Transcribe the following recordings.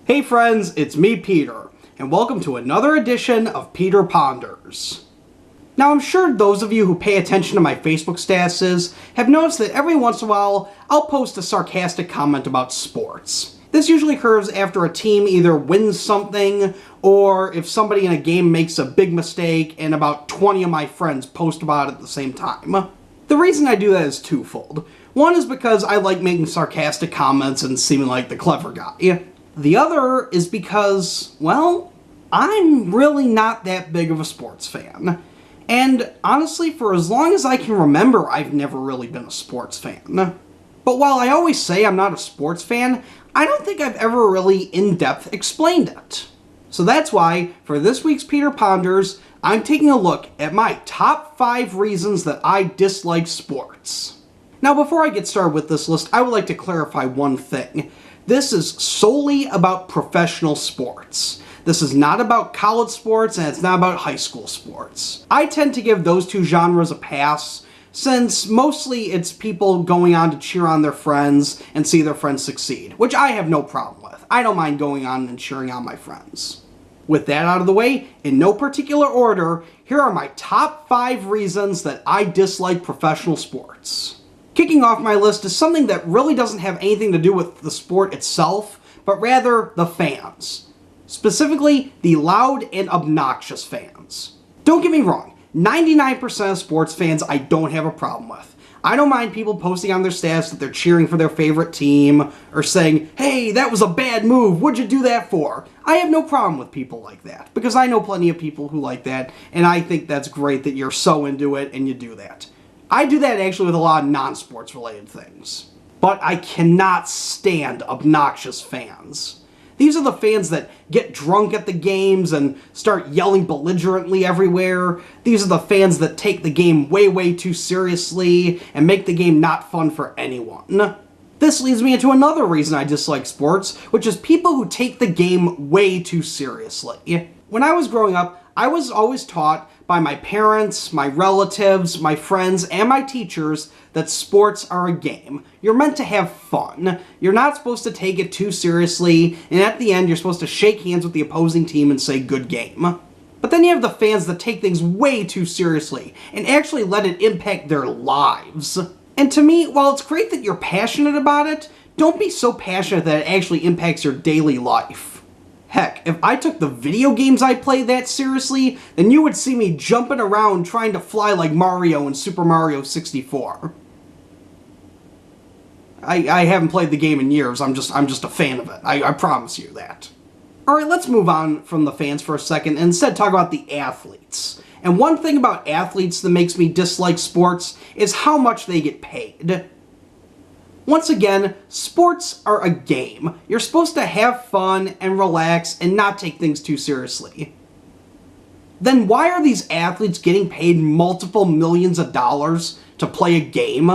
Hey friends, it's me Peter, and welcome to another edition of Peter Ponders. Now I'm sure those of you who pay attention to my Facebook statuses have noticed that every once in a while I'll post a sarcastic comment about sports. This usually occurs after a team either wins something or if somebody in a game makes a big mistake and about 20 of my friends post about it at the same time. The reason I do that is twofold. One is because I like making sarcastic comments and seeming like the clever guy. The other is because, well, I'm really not that big of a sports fan. And honestly, for as long as I can remember, I've never really been a sports fan. But while I always say I'm not a sports fan, I don't think I've ever really in-depth explained it. So that's why, for this week's Peter Ponders, I'm taking a look at my top 5 reasons that I dislike sports. Now before I get started with this list, I would like to clarify one thing. This is solely about professional sports. This is not about college sports and it's not about high school sports. I tend to give those two genres a pass since mostly it's people going on to cheer on their friends and see their friends succeed, which I have no problem with. I don't mind going on and cheering on my friends. With that out of the way, in no particular order, here are my top 5 reasons that I dislike professional sports. Kicking off my list is something that really doesn't have anything to do with the sport itself, but rather the fans. Specifically, the loud and obnoxious fans. Don't get me wrong, 99% of sports fans I don't have a problem with. I don't mind people posting on their stats that they're cheering for their favorite team, or saying, hey, that was a bad move, what'd you do that for? I have no problem with people like that, because I know plenty of people who like that, and I think that's great that you're so into it and you do that. I do that actually with a lot of non-sports related things. But I cannot stand obnoxious fans. These are the fans that get drunk at the games and start yelling belligerently everywhere. These are the fans that take the game way too seriously and make the game not fun for anyone. This leads me into another reason I dislike sports, which is people who take the game way too seriously. When I was growing up, I was always taught by my parents, my relatives, my friends, and my teachers that sports are a game. You're meant to have fun. You're not supposed to take it too seriously, and at the end you're supposed to shake hands with the opposing team and say good game. But then you have the fans that take things way too seriously and actually let it impact their lives. And to me, while it's great that you're passionate about it, don't be so passionate that it actually impacts your daily life. Heck, if I took the video games I play that seriously, then you would see me jumping around trying to fly like Mario in Super Mario 64. I haven't played the game in years, I'm just a fan of it, I promise you that. Alright, let's move on from the fans for a second and instead talk about the athletes. And one thing about athletes that makes me dislike sports is how much they get paid. Once again, sports are a game. You're supposed to have fun and relax and not take things too seriously. Then why are these athletes getting paid multiple millions of dollars to play a game?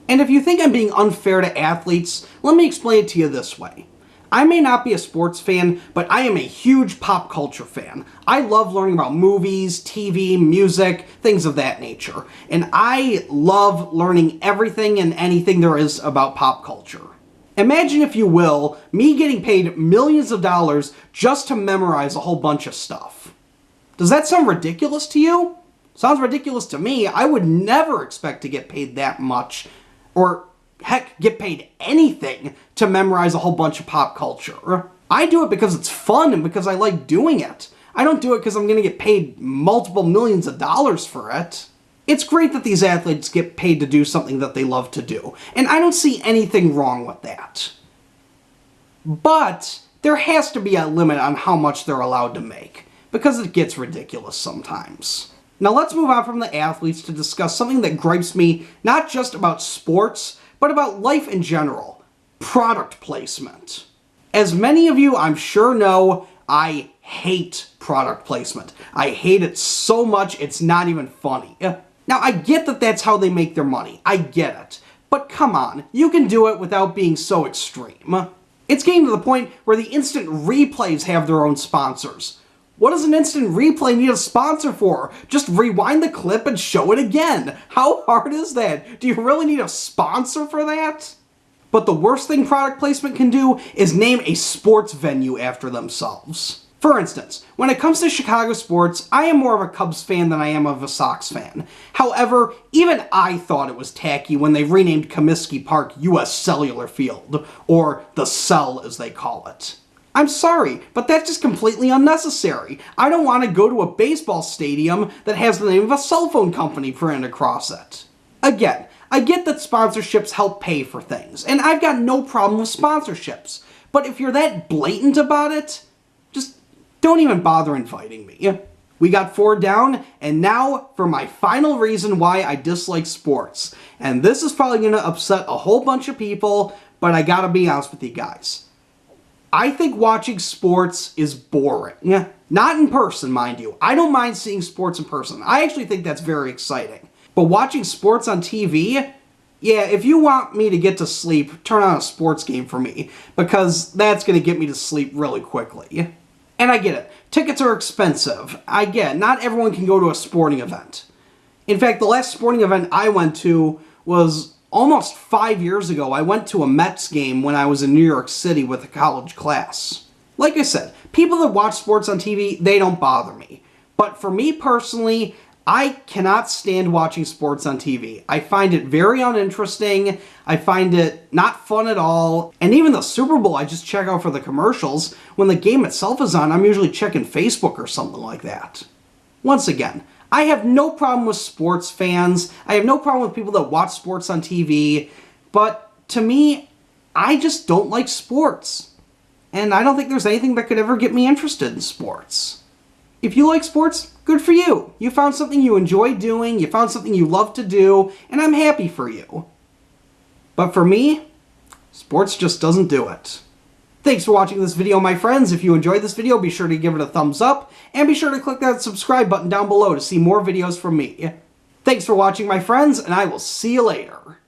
And if you think I'm being unfair to athletes, let me explain it to you this way. I may not be a sports fan, but I am a huge pop culture fan. I love learning about movies, TV, music, things of that nature. And I love learning everything and anything there is about pop culture. Imagine, if you will, me getting paid millions of dollars just to memorize a whole bunch of stuff. Does that sound ridiculous to you? Sounds ridiculous to me. I would never expect to get paid that much, or heck, get paid anything to memorize a whole bunch of pop culture. I do it because it's fun and because I like doing it. I don't do it because I'm going to get paid multiple millions of dollars for it. It's great that these athletes get paid to do something that they love to do, and I don't see anything wrong with that. But there has to be a limit on how much they're allowed to make, because it gets ridiculous sometimes. Now let's move on from the athletes to discuss something that gripes me not just about sports, but about life in general. Product placement. As many of you I'm sure know, I hate product placement. I hate it so much it's not even funny. Now I get that that's how they make their money. I get it. But come on, you can do it without being so extreme. It's getting to the point where the instant replays have their own sponsors. What does an instant replay need a sponsor for? Just rewind the clip and show it again. How hard is that? Do you really need a sponsor for that? But the worst thing product placement can do is name a sports venue after themselves. For instance, when it comes to Chicago sports, I am more of a Cubs fan than I am of a Sox fan. However, even I thought it was tacky when they renamed Comiskey Park US Cellular Field, or the Cell as they call it. I'm sorry, but that's just completely unnecessary. I don't want to go to a baseball stadium that has the name of a cell phone company printed across it. Again, I get that sponsorships help pay for things, and I've got no problem with sponsorships. But if you're that blatant about it, just don't even bother inviting me. We got 4 down, and now for my final reason why I dislike sports. And this is probably going to upset a whole bunch of people, but I gotta be honest with you guys. I think watching sports is boring. Not in person, mind you. I don't mind seeing sports in person. I actually think that's very exciting. But watching sports on TV, yeah, if you want me to get to sleep, turn on a sports game for me, because that's going to get me to sleep really quickly. And I get it. Tickets are expensive. I get it. Not everyone can go to a sporting event. In fact, the last sporting event I went to was almost 5 years ago. I went to a Mets game when I was in New York City with a college class. Like I said, people that watch sports on TV, they don't bother me. But for me personally, I cannot stand watching sports on TV. I find it very uninteresting. I find it not fun at all. And even the Super Bowl, I just check out for the commercials. When the game itself is on, I'm usually checking Facebook or something like that. Once again, I have no problem with sports fans. I have no problem with people that watch sports on TV. But to me, I just don't like sports. And I don't think there's anything that could ever get me interested in sports. If you like sports, good for you. You found something you enjoy doing, you found something you love to do, and I'm happy for you. But for me, sports just doesn't do it. Thanks for watching this video, my friends. If you enjoyed this video, be sure to give it a thumbs up, and be sure to click that subscribe button down below to see more videos from me. Thanks for watching, my friends, and I will see you later.